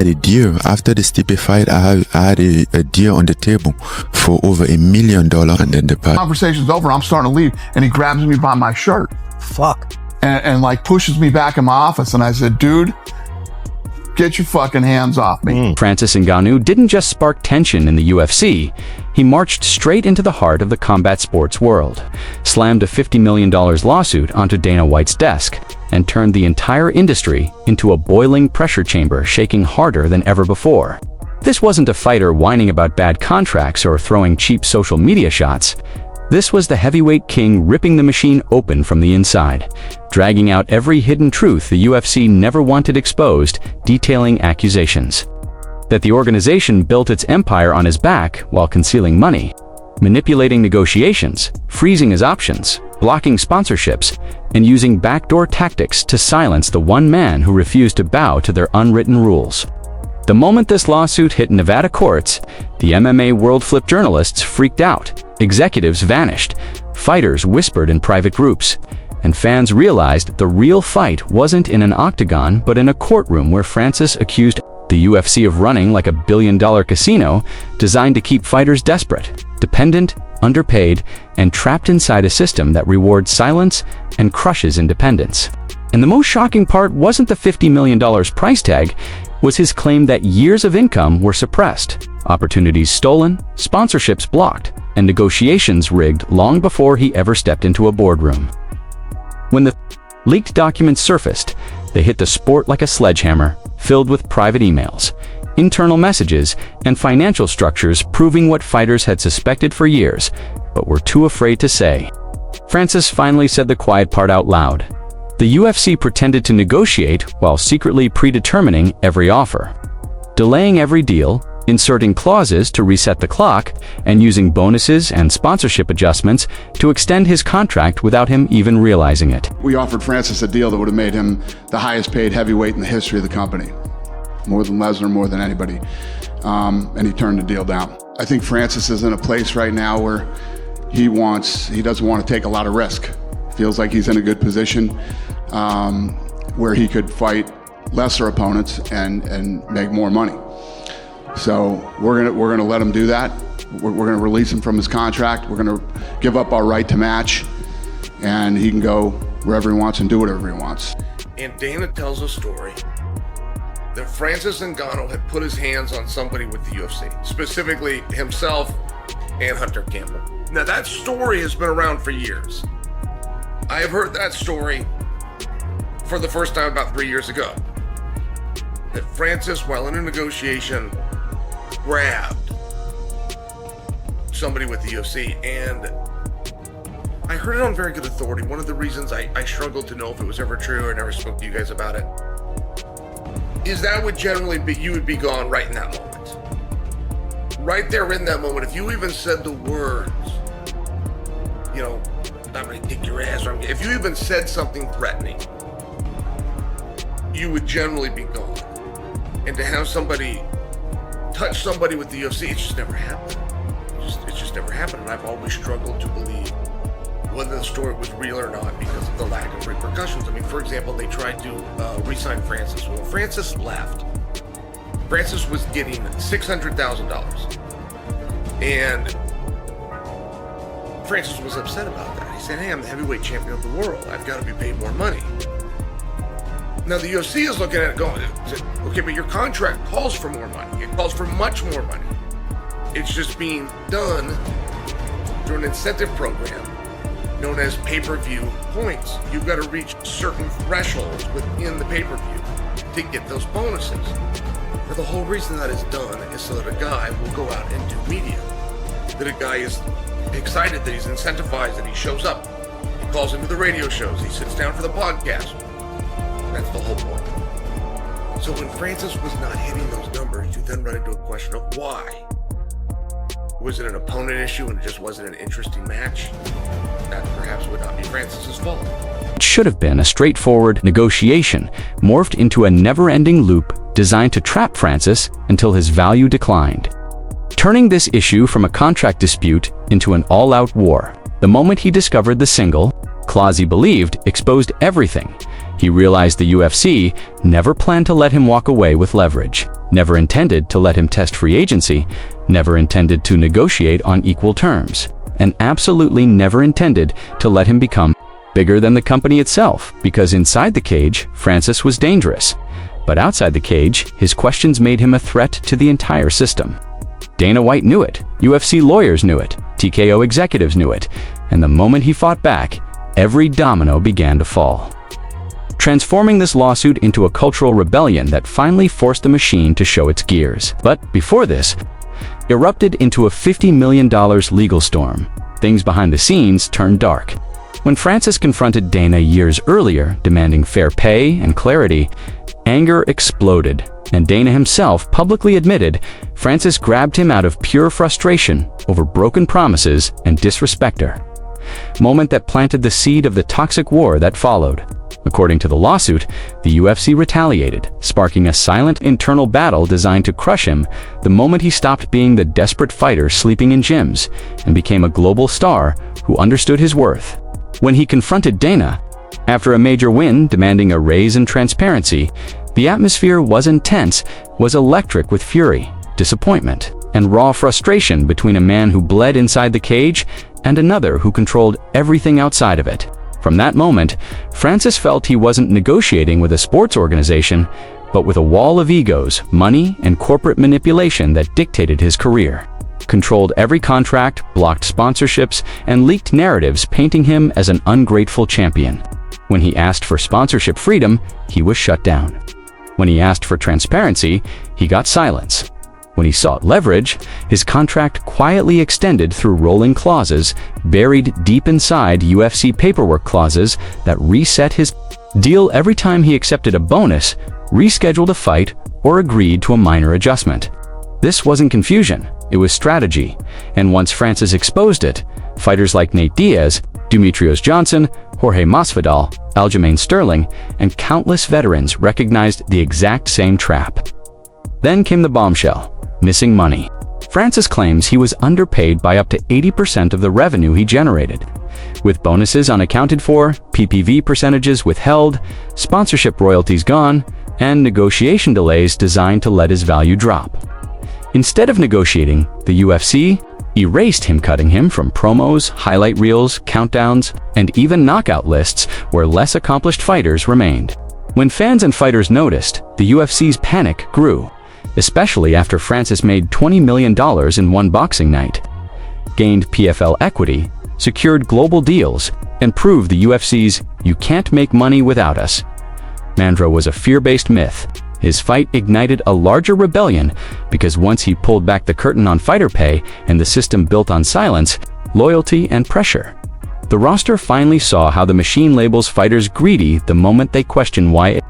A deal after the Stipe fight. I had a deal on the table for over $1 million, and then the conversation's over. I'm starting to leave, and he grabs me by my shirt. Fuck. And like pushes me back in my office, and I said, "Dude, get your fucking hands off me." Francis Ngannou didn't just spark tension in the UFC. He marched straight into the heart of the combat sports world, slammed a $50 million lawsuit onto Dana White's desk, and turned the entire industry into a boiling pressure chamber shaking harder than ever before. This wasn't a fighter whining about bad contracts or throwing cheap social media shots. This was the heavyweight king ripping the machine open from the inside, dragging out every hidden truth the UFC never wanted exposed, detailing accusations that the organization built its empire on his back while concealing money, manipulating negotiations, freezing his options, blocking sponsorships, and using backdoor tactics to silence the one man who refused to bow to their unwritten rules. The moment this lawsuit hit Nevada courts, the MMA world flip journalists freaked out, executives vanished, fighters whispered in private groups, and fans realized the real fight wasn't in an octagon but in a courtroom where Francis accused the UFC of running like $1 billion casino designed to keep fighters desperate, dependent, underpaid, and trapped inside a system that rewards silence and crushes independence. And the most shocking part wasn't the $50 million price tag, was his claim that years of income were suppressed, opportunities stolen, sponsorships blocked, and negotiations rigged long before he ever stepped into a boardroom. When the leaked documents surfaced, they hit the sport like a sledgehammer, filled with private emails, internal messages, and financial structures proving what fighters had suspected for years, but were too afraid to say. Francis finally said the quiet part out loud. The UFC pretended to negotiate while secretly predetermining every offer, delaying every deal, inserting clauses to reset the clock, and using bonuses and sponsorship adjustments to extend his contract without him even realizing it. We offered Francis a deal that would have made him the highest paid heavyweight in the history of the company. More than Lesnar, more than anybody. And he turned the deal down. I think Francis is in a place right now where he doesn't want to take a lot of risk. Feels like he's in a good position where he could fight lesser opponents and make more money. So we're gonna let him do that. We're gonna release him from his contract. We're gonna give up our right to match, and he can go wherever he wants and do whatever he wants. And Dana tells a story that Francis Ngannou had put his hands on somebody with the UFC, specifically himself and Hunter Campbell. Now that story has been around for years. I have heard that story for the first time about 3 years ago. That Francis, while in a negotiation, grabbed somebody with the UFC, and I heard it on very good authority. One of the reasons I struggled to know if it was ever true, I never spoke to you guys about it, is that would generally be, you would be gone right in that moment. Right there in that moment, if you even said the words, you know, I'm gonna kick your ass, or if you even said something threatening, you would generally be gone. And to have somebody touch somebody with the UFC, it's just never happened. It's just never happened, and I've always struggled to believe whether the story was real or not because of the lack of repercussions. I mean, for example, they tried to re-sign Francis. When Francis left, Francis was getting $600,000, and Francis was upset about that. He said, "Hey, I'm the heavyweight champion of the world. I've got to be paid more money." Now the UFC is looking at it going, okay, but your contract calls for more money. It calls for much more money. It's just being done through an incentive program known as pay-per-view points. You've got to reach certain thresholds within the pay-per-view to get those bonuses. But the whole reason that is done is so that a guy will go out and do media. That a guy is excited, that he's incentivized, that he shows up. He calls into the radio shows. He sits down for the podcast. That's the whole point. So when Francis was not hitting those numbers, you then run into a question of why. Was it an opponent issue and it just wasn't an interesting match? That perhaps would not be Francis's fault. It should have been a straightforward negotiation, morphed into a never-ending loop designed to trap Francis until his value declined. Turning this issue from a contract dispute into an all-out war, the moment he discovered the single, clause he believed, exposed everything. He realized the UFC never planned to let him walk away with leverage, never intended to let him test free agency, never intended to negotiate on equal terms, and absolutely never intended to let him become bigger than the company itself, because inside the cage, Francis was dangerous. But outside the cage, his questions made him a threat to the entire system. Dana White knew it, UFC lawyers knew it, TKO executives knew it, and the moment he fought back, every domino began to fall, transforming this lawsuit into a cultural rebellion that finally forced the machine to show its gears. But before this, erupted into a $50 million legal storm. Things behind the scenes turned dark. When Francis confronted Dana years earlier, demanding fair pay and clarity, anger exploded, and Dana himself publicly admitted Francis grabbed him out of pure frustration over broken promises and disrespect her. Moment that planted the seed of the toxic war that followed. According to the lawsuit, the UFC retaliated, sparking a silent internal battle designed to crush him the moment he stopped being the desperate fighter sleeping in gyms and became a global star who understood his worth. When he confronted Dana, after a major win demanding a raise and transparency, the atmosphere was intense, was electric with fury, disappointment, and raw frustration between a man who bled inside the cage and another who controlled everything outside of it. From that moment, Francis felt he wasn't negotiating with a sports organization, but with a wall of egos, money, and corporate manipulation that dictated his career, controlled every contract, blocked sponsorships, and leaked narratives painting him as an ungrateful champion. When he asked for sponsorship freedom, he was shut down. When he asked for transparency, he got silence. When he sought leverage, his contract quietly extended through rolling clauses, buried deep inside UFC paperwork clauses that reset his deal every time he accepted a bonus, rescheduled a fight, or agreed to a minor adjustment. This wasn't confusion, it was strategy, and once Francis exposed it, fighters like Nate Diaz, Demetrius Johnson, Jorge Masvidal, Aljamain Sterling, and countless veterans recognized the exact same trap. Then came the bombshell. Missing money. Francis claims he was underpaid by up to 80% of the revenue he generated, with bonuses unaccounted for, PPV percentages withheld, sponsorship royalties gone, and negotiation delays designed to let his value drop. Instead of negotiating, the UFC erased him, cutting him from promos, highlight reels, countdowns, and even knockout lists where less accomplished fighters remained. When fans and fighters noticed, the UFC's panic grew, especially after Francis made $20 million in one boxing night, gained PFL equity, secured global deals, and proved the UFC's "you can't make money without us" mantra was a fear-based myth. His fight ignited a larger rebellion because once he pulled back the curtain on fighter pay and the system built on silence, loyalty, and pressure, the roster finally saw how the machine labels fighters greedy the moment they question why a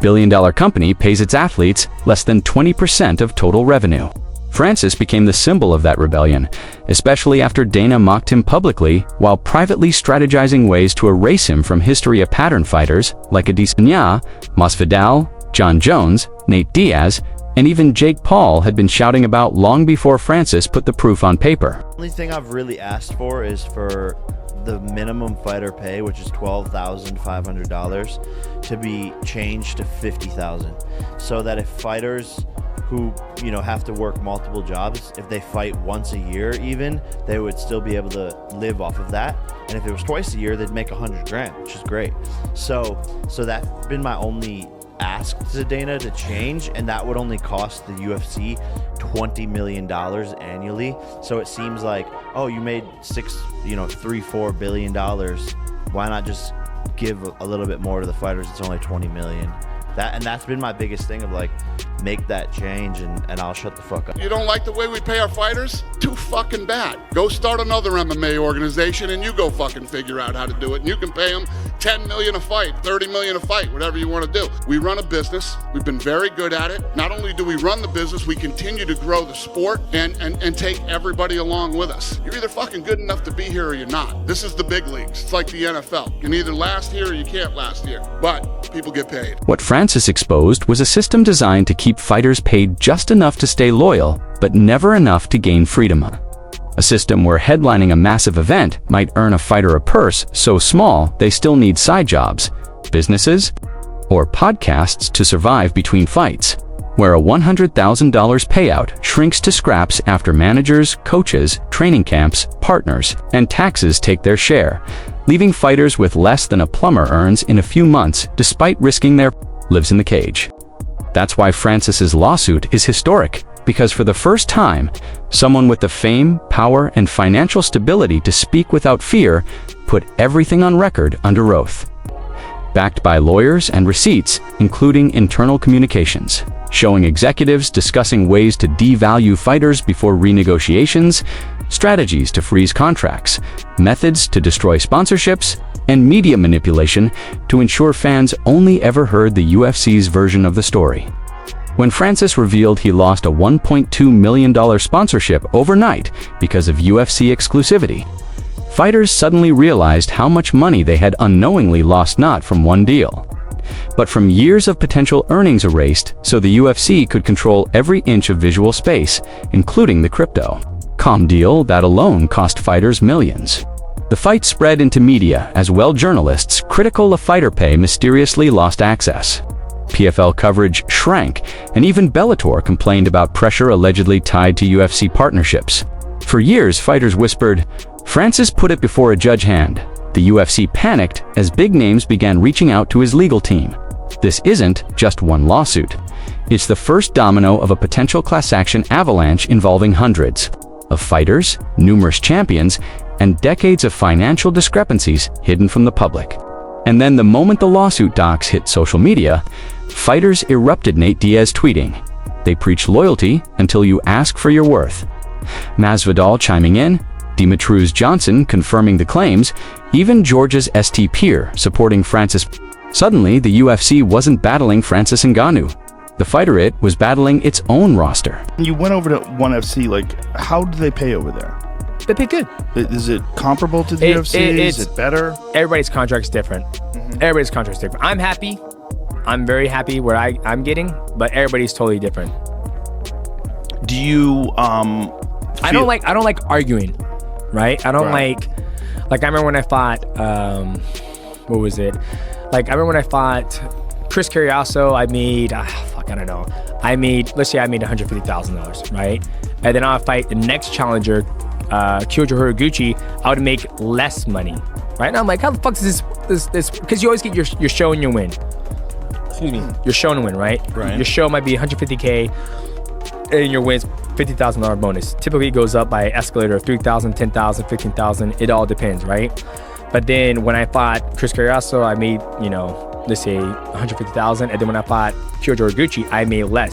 billion-dollar company pays its athletes less than 20% of total revenue. Francis became the symbol of that rebellion, especially after Dana mocked him publicly while privately strategizing ways to erase him from history of pattern fighters like Adesanya, Masvidal, John Jones, Nate Diaz, and even Jake Paul had been shouting about long before Francis put the proof on paper. The only thing I've really asked for is for the minimum fighter pay, which is $12,500, to be changed to $50,000, so that if fighters who have to work multiple jobs, if they fight once a year even, they would still be able to live off of that. And if it was twice a year, they'd make $100,000, which is great. So that's been my only ask to Dana to change, and that would only cost the UFC $20 million annually. So it seems like, oh, you made $3-4 billion. Why not just give a little bit more to the fighters? It's only $20 million. That's been my biggest thing of like, make that change and I'll shut the fuck up. You don't like the way we pay our fighters? Too fucking bad. Go start another MMA organization and you go fucking figure out how to do it. And you can pay them $10 million a fight, $30 million a fight, whatever you want to do. We run a business. We've been very good at it. Not only do we run the business, we continue to grow the sport and take everybody along with us. You're either fucking good enough to be here or you're not. This is the big leagues. It's like the NFL. You can either last here or you can't last here. But people get paid. What Francis exposed was a system designed to keep fighters paid just enough to stay loyal, but never enough to gain freedom. A system where headlining a massive event might earn a fighter a purse so small they still need side jobs, businesses, or podcasts to survive between fights, where a $100,000 payout shrinks to scraps after managers, coaches, training camps, partners, and taxes take their share, leaving fighters with less than a plumber earns in a few months despite risking their lives in the cage. That's why Francis's lawsuit is historic, because for the first time, someone with the fame, power, and financial stability to speak without fear put everything on record under oath. Backed by lawyers and receipts, including internal communications, showing executives discussing ways to devalue fighters before renegotiations, strategies to freeze contracts, methods to destroy sponsorships, and media manipulation to ensure fans only ever heard the UFC's version of the story. When Francis revealed he lost a $1.2 million sponsorship overnight because of UFC exclusivity, fighters suddenly realized how much money they had unknowingly lost not from one deal, but from years of potential earnings erased so the UFC could control every inch of visual space, including the crypto.com deal that alone cost fighters millions. The fight spread into media as well. Journalists critical of fighter pay mysteriously lost access. PFL coverage shrank, and even Bellator complained about pressure allegedly tied to UFC partnerships. For years, fighters whispered, "Francis put it before a judge hand." The UFC panicked as big names began reaching out to his legal team. This isn't just one lawsuit. It's the first domino of a potential class action avalanche involving hundreds of fighters, numerous champions, and decades of financial discrepancies hidden from the public. And then the moment the lawsuit docs hit social media, fighters erupted. Nate Diaz tweeting, "They preach loyalty until you ask for your worth." Masvidal chiming in, Demetrius Johnson confirming the claims, even Georgia's St. Pierre supporting Francis. Suddenly, the UFC wasn't battling Francis Ngannou. The fighter it was battling its own roster. You went over to ONE FC, like, how do they pay over there? They pay good. Is it comparable to the UFC? Is it better? Everybody's contract's different. Everybody's contract's different. I'm happy. I'm very happy where I'm getting, but everybody's totally different. Do you I don't like arguing, right? I don't like I remember when I fought what was it? Like I remember when I fought Chris Carriasso, I made let's say I made $150,000, right? And then I'll fight the next challenger, Kyoto Horiguchi, I would make less money, right? And I'm like, how the fuck is this? Because you always get your show and your win. Excuse me, your show and win, right? Your show might be $150K, and your win's $50,000 bonus. Typically, it goes up by escalator of $3,000, $10,000, $15,000. It all depends, right? But then when I fought Chris Carriasso, I made, let's say $150,000, and then when I fought Kyoto Horiguchi, I made less.